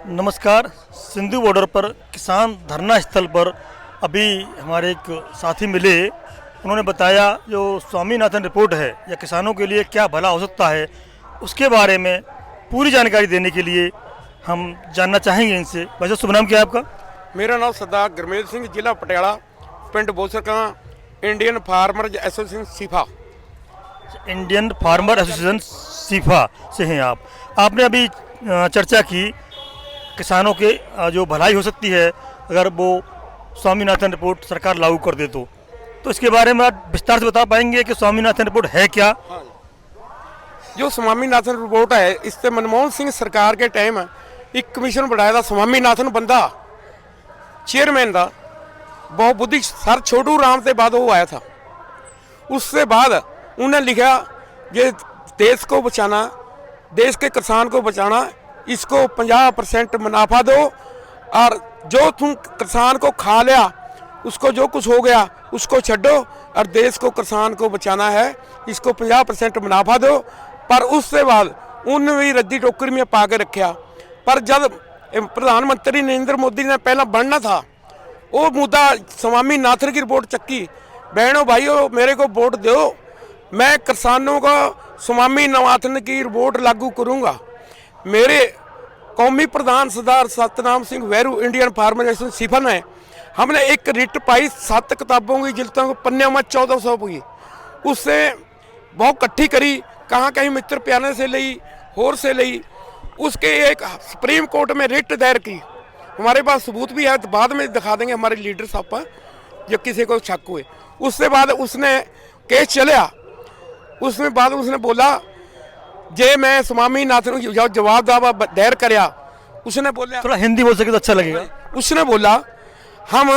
नमस्कार। सिंधु बॉर्डर पर किसान धरना स्थल पर अभी हमारे एक साथी मिले। उन्होंने बताया जो स्वामीनाथन रिपोर्ट है या किसानों के लिए क्या भला हो सकता है, उसके बारे में पूरी जानकारी देने के लिए हम जानना चाहेंगे इनसे। वैसे शुभ नाम क्या है आपका? मेरा नाम सरदार गुरमेल सिंह, जिला पटियाला, पिंड Bosarka, Indian farmer association Sifa. Indian farmer association Sifa से हैं आप। आपने अभी चर्चा की किसानों के जो भलाई हो सकती है अगर वो स्वामीनाथन रिपोर्ट सरकार लागू कर दे तो इसके बारे में आप विस्तार से बता पाएंगे कि स्वामीनाथन रिपोर्ट है क्या? जो स्वामीनाथन रिपोर्ट है, इससे मनमोहन सिंह सरकार के टाइम एक कमीशन बनाया था। स्वामीनाथन बंदा चेयरमैन था, बहुत बुद्धि सर छोटू राम से बाद वो आया था। उससे बाद उन्हें लिखा ये देश को बचाना, देश के किसान को बचाना, इसको 50% मुनाफा दो और जो तुम किसान को खा लिया उसको जो कुछ हो गया उसको छोड़ो और देश को किसान को बचाना है, इसको 50% मुनाफा दो। पर उससे बाद उन्हें भी रद्दी टोकरी में पा के रखा। पर जब प्रधानमंत्री नरेंद्र मोदी ने पहला बनना था, वो मुद्दा स्वामीनाथन की रिपोर्ट चक्की। बहनों भाइयों, मेरे को वोट दो, मैं किसानों का स्वामीनाथन की रिपोर्ट लागू करूँगा। मेरे कौमी प्रधान Sardar Satnam Singh Vairu, Indian farmer association Sifa ने हमने एक रिट पाई 7 किताबों की जिल्दों को, पन्ने में 1400 की। उससे बहुत इकट्ठी करी, कहाँ कहीं मित्र प्यारे से ली, होर से ली। उसके एक सुप्रीम कोर्ट में रिट दायर की। हमारे पास सबूत भी है, तो बाद में दिखा देंगे हमारे लीडर साहब पर, जब किसी को शक हुए। उससे बाद उसने केस चलिया। उसमें बाद उसने बोला जे मैं स्वामीनाथन को जवाब दायर कराया। उसने बोला, थोड़ा हिंदी बोल सके तो अच्छा लगेगा। उसने बोला हम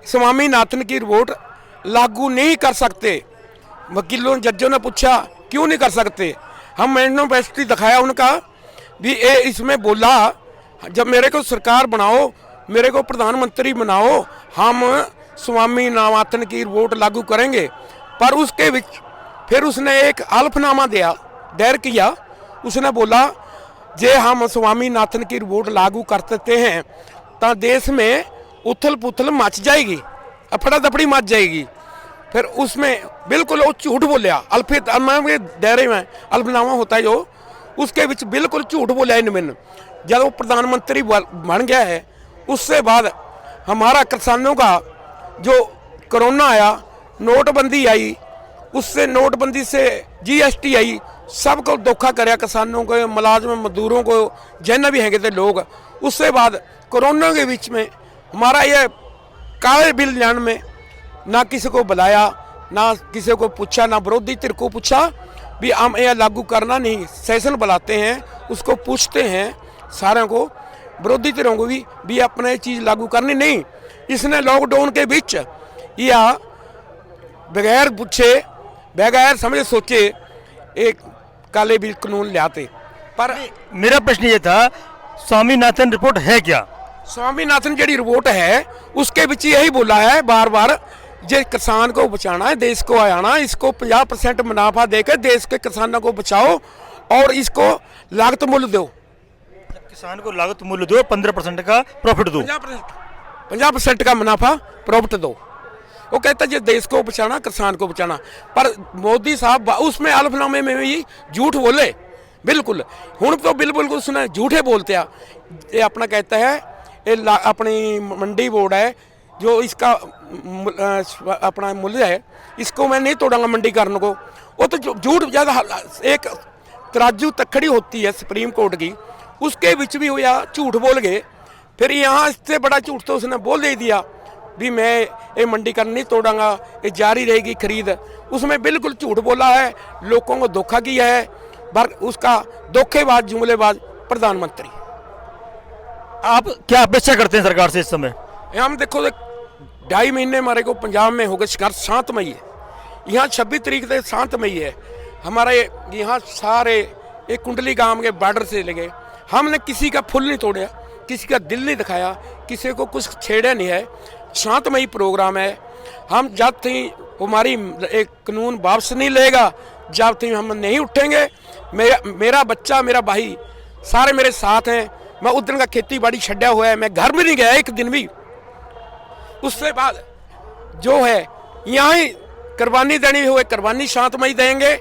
स्वामीनाथन की रिपोर्ट लागू नहीं कर सकते। वकीलों जजों ने पूछा क्यों नहीं कर सकते? हम मैनिफेस्टो दिखाया उनका भी इसमें बोला जब मेरे को सरकार बनाओ, मेरे को प्रधानमंत्री बनाओ, हम स्वामीनाथन की रिपोर्ट लागू करेंगे। पर उसके बीच फिर उसने एक हल्फनामा दायर किया। उसने बोला जे हम स्वामीनाथन की रिपोर्ट लागू कर देते हैं तो देश में उथल पुथल मच जाएगी, अफड़ा दफड़ी मच जाएगी। फिर उसमें बिल्कुल वो झूठ बोलिया। अल्फनामा के दायरे में अल्फनामा होता है जो, उसके बीच बिल्कुल झूठ बोलिया इनमें। जब वो प्रधानमंत्री बन गया है, उससे बाद हमारा किसानों का जो कोरोना आया, नोटबंदी आई, उससे नोटबंदी से GST आई, सबको धोखा कराया किसानों को, मुलाजम मजदूरों को, जिन्हें भी हैंगे थे लोग। उससे बाद कोरोना के बीच में हमारा ये काले बिल लाने में ना किसी को बुलाया, ना किसी को पूछा, ना विरोधी धिर को पूछा भी हम यह लागू करना नहीं। सेशन बुलाते हैं, उसको पूछते हैं सारे को, विरोधी धिरों को भी अपने चीज़ लागू करनी नहीं। इसने लॉकडाउन के बीच या बगैर पूछे बगैर समझे सोचे एक काले बिल कानून लाते। पर मेरा प्रश्न ये था, स्वामीनाथन रिपोर्ट है क्या? स्वामीनाथन जी रिपोर्ट है उसके बीच यही बोला है बार बार, जे किसान को बचाना है, देश को आना, इसको 50% मुनाफा देकर देश के किसानों को बचाओ और इसको लागत मूल्य दो। किसान को लागत मूल्य दो, 15% का प्रॉफिट दो, 50% का मुनाफा प्रॉफिट दो। वो कहता है देश को बचाना, किसान को बचाना। पर मोदी साहब उसमें हल्फनामे में भी झूठ बोले बिल्कुल। हूँ तो बिल्कुल उसने झूठे बोलते हैं। ये अपना कहता है ये अपनी मंडी बोर्ड है जो इसका अपना मूल्य है, इसको मैं नहीं तोड़ूंगा मंडीकरण को। वो तो झूठ ज़्यादा। एक तराजू तखड़ी होती है सुप्रीम कोर्ट की, उसके बीच भी हुआ झूठ बोल गए। फिर यहाँ इससे बड़ा झूठ तो उसने बोल दे दिया भी मैं ये मंडीकरण नहीं तोड़ूंगा, ये जारी रहेगी खरीद। उसमें बिल्कुल झूठ बोला है, लोगों को धोखा किया है। पर उसका धोखेबाज जुमलेबाज प्रधानमंत्री। आप क्या अपेक्षा करते हैं सरकार से इस समय? हम देखो 2.5 महीने हमारे को पंजाब में हो गए संघर्ष, शांतमयी है। यहाँ 26 तारीख से शांतमयी है। हमारे यहाँ सारे एक कुंडली गांव के बॉर्डर से लगे, हमने किसी का फुल नहीं तोड़ा, किसी का दिल नहीं दिखाया, किसी को कुछ छेड़ा नहीं है। शांतमयी प्रोग्राम है। हम जब तक हमारी एक कानून वापस नहीं लेगा, जब तक हम नहीं उठेंगे। मेरा बच्चा, मेरा भाई सारे मेरे साथ हैं। मैं उस दिन का खेती बाड़ी छड्या हुआ है, मैं घर में नहीं गया एक दिन भी। उससे बाद जो है यहाँ ही कुर्बानी देनी हुए, कुर्बानी शांतमय देंगे,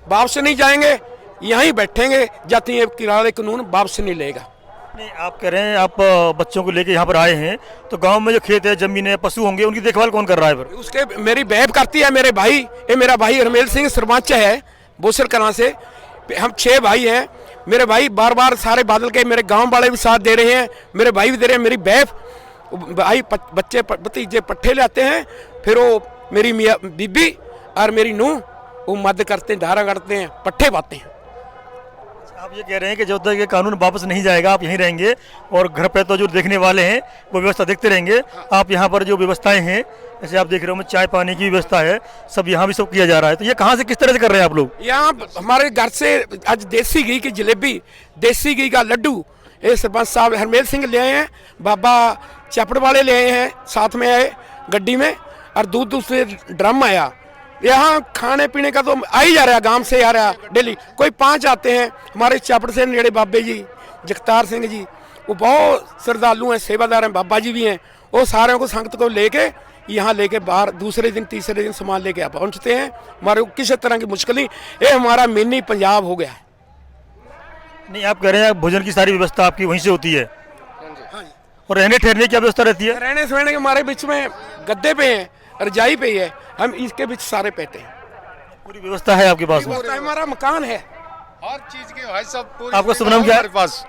वापस नहीं जाएंगे, यहीं बैठेंगे जाती है किराए कानून वापस नहीं लेगा। नहीं, आप कह रहे हैं आप बच्चों को लेके यहाँ पर आए हैं, तो गांव में जो खेत है, जमीन है, पशु होंगे, उनकी देखभाल कौन कर रहा है फिर? उसके मेरी बहन करती है, मेरे भाई, ये मेरा भाई हरमेल सिंह सरपंच है बोसर कलां से। हम 6 भाई हैं, मेरे भाई बार बार सारे बादल के मेरे गांव वाले भी साथ दे रहे हैं, मेरे भाई भी दे रहे हैं, मेरी बहन भाई बच्चे भतीजे पट्ठे लाते हैं, फिर वो मेरी मियाँ बीबी और मेरी नूह वो मदद करते हैं, धारा करते हैं, पट्ठे पाते हैं। आप ये कह रहे हैं कि जब तक ये कानून वापस नहीं जाएगा आप यहीं रहेंगे और घर पे तो जो देखने वाले हैं वो व्यवस्था देखते रहेंगे। आप यहाँ पर जो व्यवस्थाएं हैं, जैसे आप देख रहे हो, चाय पानी की व्यवस्था है, सब यहाँ भी सब किया जा रहा है, तो ये कहाँ से किस तरह से कर रहे हैं आप लोग? यहाँ हमारे घर से आज देसी घी की जलेबी, देसी घी का लड्डू ये सरपंच साहब हरमेल सिंह ले आए हैं, बाबा चापड़ वाले ले आए हैं, साथ में आए गड्डी में, और दूध से ड्रम आया। यहाँ खाने पीने का तो आ ही जा रहा है, गांव से आ रहा है डेली, कोई 5 आते हैं। हमारे चापड़ से नेड़े बाबे जी जगतार सिंह जी, वो बहुत श्रद्धालु हैं, सेवादार हैं, बाबा जी भी हैं, वो सारे को संगत को लेके यहाँ लेके बाहर दूसरे दिन तीसरे दिन सामान लेके पहुँचते हैं। हमारे को किसी तरह की मुश्किल नहीं, ये हमारा मिनी पंजाब हो गया है। नहीं, आप कह रहे हैं भोजन की सारी व्यवस्था आपकी वहीं से होती है, और रहने ठहरने की व्यवस्था रहती है? रहने सहने के हमारे बीच में गद्दे पे हैं, रजाई पे है, हम इसके बीच सारे पैते हैं, पूरी व्यवस्था है आपके पास में? हमारा मकान है हर चीज के भाई साहब पूरी आपका शुभ नाम क्या है? हमारे पास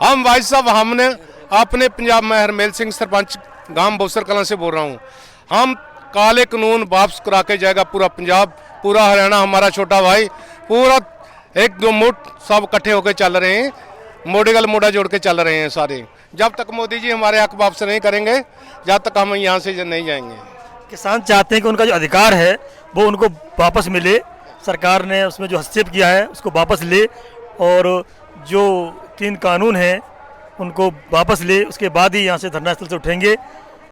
हम भाई साहब हमने अपने पंजाब में हरमेल सिंह सरपंच गांव बोसर कलां से बोल रहा हूँ। हम काले कानून वापस करा के जाएगा पूरा पंजाब, पूरा हरियाणा, हमारा छोटा भाई पूरा एक दो मुठ सब इकट्ठे होकर चल रहे हैं, मोड़े गल मोड़ा जोड़ के चल रहे हैं सारे। जब तक मोदी जी हमारे हक वापस नहीं करेंगे, जब तक हम यहाँ से नहीं जाएंगे। किसान चाहते हैं कि उनका जो अधिकार है वो उनको वापस मिले, सरकार ने उसमें जो हस्तक्षेप किया है उसको वापस ले, और जो 3 कानून हैं उनको वापस ले, उसके बाद ही यहाँ से धरना स्थल से उठेंगे।